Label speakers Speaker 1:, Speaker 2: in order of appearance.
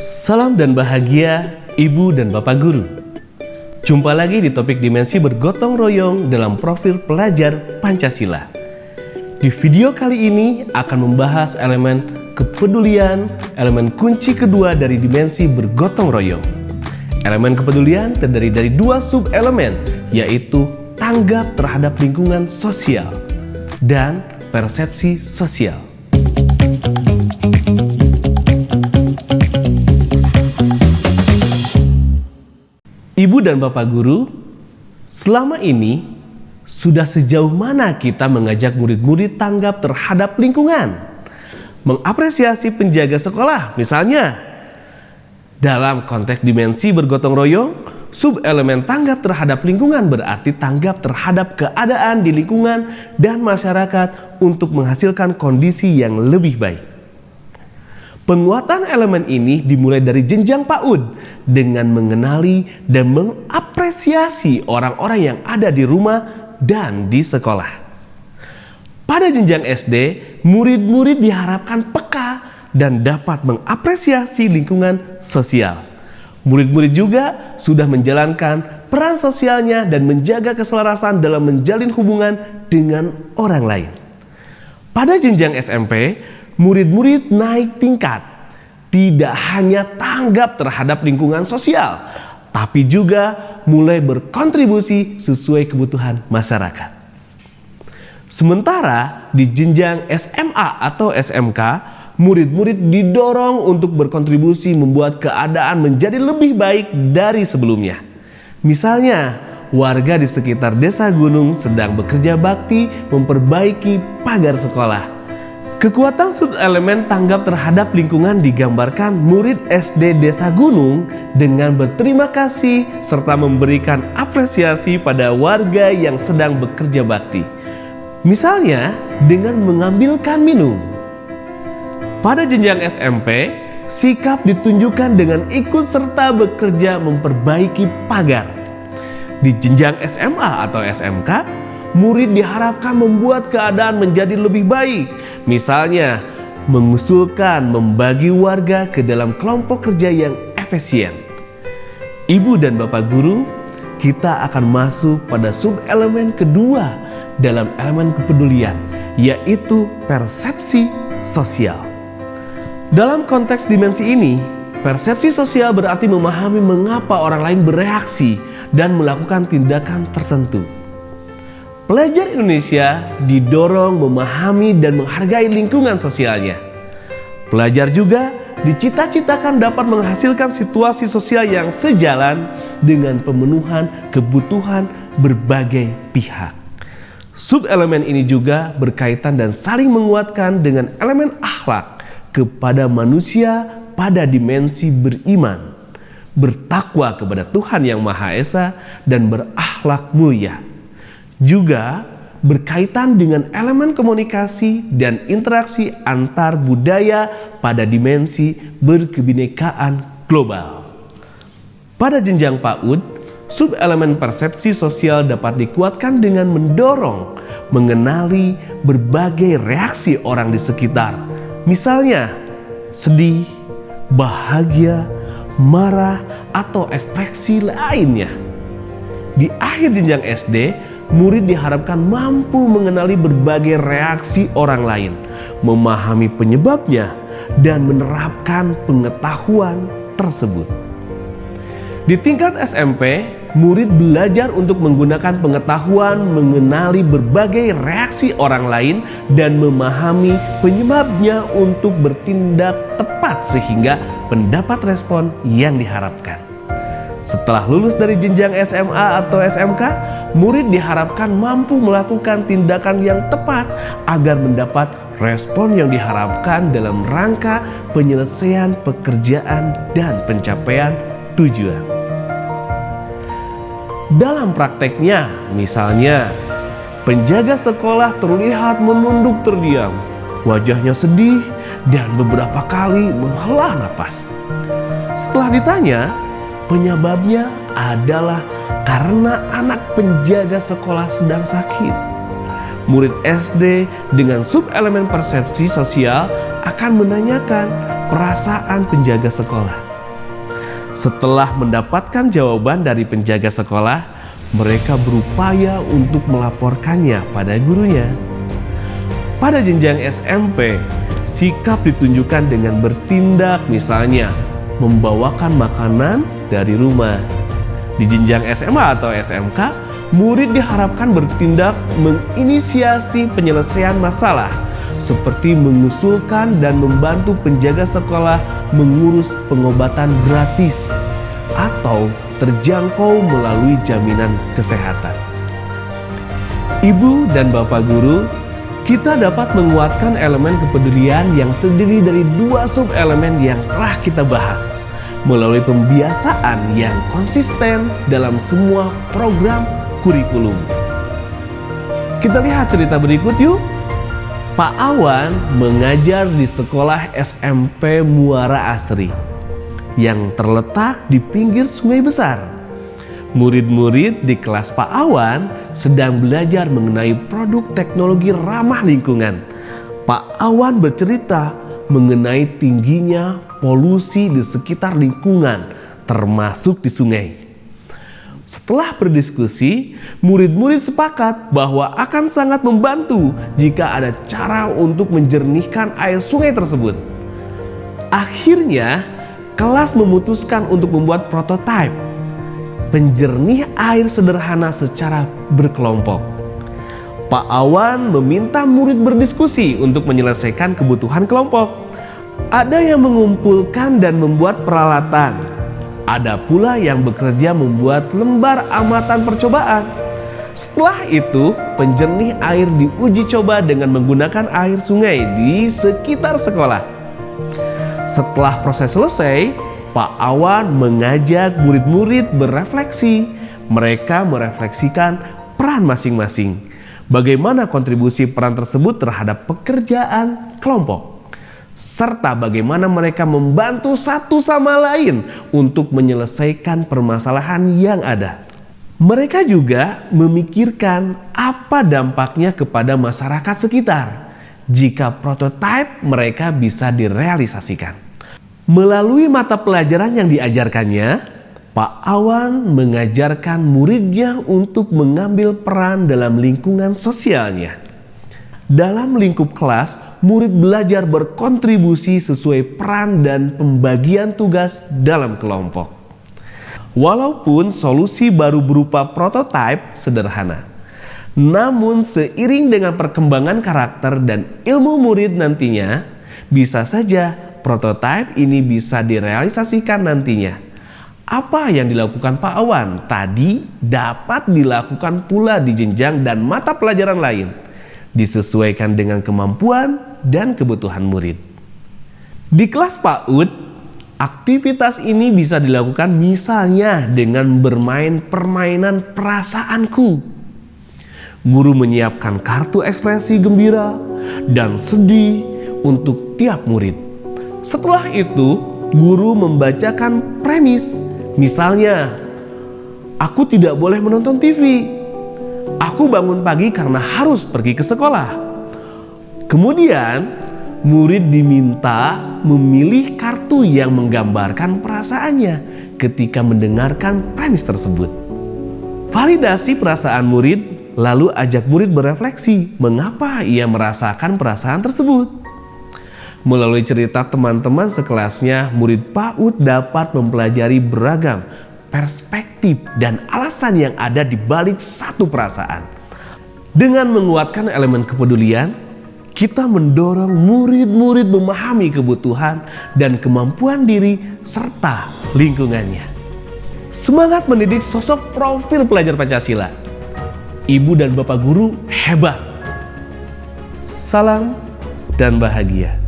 Speaker 1: Salam dan bahagia Ibu dan Bapak Guru. Jumpa lagi di topik dimensi bergotong royong dalam profil pelajar Pancasila. Di video kali ini akan membahas elemen kepedulian, elemen kunci kedua dari dimensi bergotong royong. Elemen kepedulian terdiri dari dua sub-elemen, yaitu tanggap terhadap lingkungan sosial dan persepsi sosial. Ibu dan Bapak Guru, selama ini sudah sejauh mana kita mengajak murid-murid tanggap terhadap lingkungan? Mengapresiasi penjaga sekolah misalnya. Dalam konteks dimensi bergotong royong, sub-elemen tanggap terhadap lingkungan berarti tanggap terhadap keadaan di lingkungan dan masyarakat untuk menghasilkan kondisi yang lebih baik. Penguatan elemen ini dimulai dari jenjang PAUD dengan mengenali dan mengapresiasi orang-orang yang ada di rumah dan di sekolah. Pada jenjang SD, murid-murid diharapkan peka dan dapat mengapresiasi lingkungan sosial. Murid-murid juga sudah menjalankan peran sosialnya dan menjaga keselarasan dalam menjalin hubungan dengan orang lain. Pada jenjang SMP, murid-murid naik tingkat, tidak hanya tanggap terhadap lingkungan sosial, tapi juga mulai berkontribusi sesuai kebutuhan masyarakat. Sementara di jenjang SMA atau SMK, murid-murid didorong untuk berkontribusi membuat keadaan menjadi lebih baik dari sebelumnya. Misalnya, warga di sekitar Desa Gunung sedang bekerja bakti memperbaiki pagar sekolah. Kekuatan sub-elemen tanggap terhadap lingkungan digambarkan murid SD Desa Gunung dengan berterima kasih serta memberikan apresiasi pada warga yang sedang bekerja bakti. Misalnya dengan mengambilkan minum. Pada jenjang SMP, sikap ditunjukkan dengan ikut serta bekerja memperbaiki pagar. Di jenjang SMA atau SMK, murid diharapkan membuat keadaan menjadi lebih baik. Misalnya, mengusulkan membagi warga ke dalam kelompok kerja yang efisien. Ibu dan Bapak Guru, kita akan masuk pada sub-elemen kedua dalam elemen kepedulian, yaitu persepsi sosial. Dalam konteks dimensi ini, persepsi sosial berarti memahami mengapa orang lain bereaksi dan melakukan tindakan tertentu. Pelajar Indonesia didorong memahami dan menghargai lingkungan sosialnya. Pelajar juga dicita-citakan dapat menghasilkan situasi sosial yang sejalan dengan pemenuhan kebutuhan berbagai pihak. Sub-elemen ini juga berkaitan dan saling menguatkan dengan elemen akhlak kepada manusia pada dimensi beriman, bertakwa kepada Tuhan Yang Maha Esa, dan berakhlak mulia. Juga berkaitan dengan elemen komunikasi dan interaksi antar budaya pada dimensi berkebinekaan global. Pada jenjang PAUD, sub-elemen persepsi sosial dapat dikuatkan dengan mendorong, mengenali berbagai reaksi orang di sekitar. Misalnya, sedih, bahagia, marah, atau ekspresi lainnya. Di akhir jenjang SD, murid diharapkan mampu mengenali berbagai reaksi orang lain, memahami penyebabnya, dan menerapkan pengetahuan tersebut. Di tingkat SMP, murid belajar untuk menggunakan pengetahuan mengenali berbagai reaksi orang lain dan memahami penyebabnya untuk bertindak tepat sehingga mendapat respon yang diharapkan. Setelah lulus dari jenjang SMA atau SMK, murid diharapkan mampu melakukan tindakan yang tepat agar mendapat respon yang diharapkan dalam rangka penyelesaian pekerjaan dan pencapaian tujuan. Dalam prakteknya, misalnya, penjaga sekolah terlihat menunduk terdiam, wajahnya sedih dan beberapa kali menghela napas. Setelah ditanya, penyebabnya adalah karena anak penjaga sekolah sedang sakit. murid SD dengan subelemen persepsi sosial akan menanyakan perasaan penjaga sekolah. Setelah mendapatkan jawaban dari penjaga sekolah, mereka berupaya untuk melaporkannya pada gurunya. Pada jenjang SMP, sikap ditunjukkan dengan bertindak, misalnya membawakan makanan dari rumah. Di jenjang SMA atau SMK, murid diharapkan bertindak menginisiasi penyelesaian masalah, seperti mengusulkan dan membantu penjaga sekolah mengurus pengobatan gratis atau terjangkau melalui jaminan kesehatan. Ibu dan Bapak guru, kita dapat menguatkan elemen kepedulian yang terdiri dari dua subelemen yang telah kita bahas melalui pembiasaan yang konsisten dalam semua program kurikulum. Kita lihat cerita berikut yuk. Pak Awan mengajar di sekolah SMP Muara Asri yang terletak di pinggir sungai besar. Murid-murid di kelas Pak Awan sedang belajar mengenai produk teknologi ramah lingkungan. Pak Awan bercerita mengenai tingginya polusi di sekitar lingkungan, termasuk di sungai. Setelah berdiskusi, murid-murid sepakat bahwa akan sangat membantu jika ada cara untuk menjernihkan air sungai tersebut. Akhirnya, kelas memutuskan untuk membuat prototipe penjernih air sederhana secara berkelompok. Pak Awan meminta murid berdiskusi untuk menyelesaikan kebutuhan kelompok. Ada yang mengumpulkan dan membuat peralatan. Ada pula yang bekerja membuat lembar amatan percobaan. Setelah itu, penjernih air diuji coba dengan menggunakan air sungai di sekitar sekolah. Setelah proses selesai, Pak Awan mengajak murid-murid berefleksi. Mereka merefleksikan peran masing-masing. Bagaimana kontribusi peran tersebut terhadap pekerjaan kelompok, serta bagaimana mereka membantu satu sama lain untuk menyelesaikan permasalahan yang ada. Mereka juga memikirkan apa dampaknya kepada masyarakat sekitar jika prototipe mereka bisa direalisasikan. Melalui mata pelajaran yang diajarkannya, Pak Awan mengajarkan muridnya untuk mengambil peran dalam lingkungan sosialnya. Dalam lingkup kelas, murid belajar berkontribusi sesuai peran dan pembagian tugas dalam kelompok. Walaupun solusi baru berupa prototipe sederhana, namun seiring dengan perkembangan karakter dan ilmu murid nantinya, bisa saja prototipe ini bisa direalisasikan nantinya. Apa yang dilakukan Pak Awan tadi dapat dilakukan pula di jenjang dan mata pelajaran lain, disesuaikan dengan kemampuan dan kebutuhan murid. Di kelas PAUD, aktivitas ini bisa dilakukan misalnya dengan bermain permainan perasaanku. Guru menyiapkan kartu ekspresi gembira dan sedih untuk tiap murid. Setelah itu, guru membacakan premis. Misalnya, aku tidak boleh menonton TV. Aku bangun pagi karena harus pergi ke sekolah. Kemudian, murid diminta memilih kartu yang menggambarkan perasaannya ketika mendengarkan premis tersebut. Validasi perasaan murid, lalu ajak murid berefleksi mengapa ia merasakan perasaan tersebut. Melalui cerita teman-teman sekelasnya, murid PAUD dapat mempelajari beragam perspektif dan alasan yang ada di balik satu perasaan. Dengan menguatkan elemen kepedulian, kita mendorong murid-murid memahami kebutuhan dan kemampuan diri serta lingkungannya. Semangat mendidik sosok profil pelajar Pancasila. Ibu dan Bapak guru hebat. Salam dan bahagia.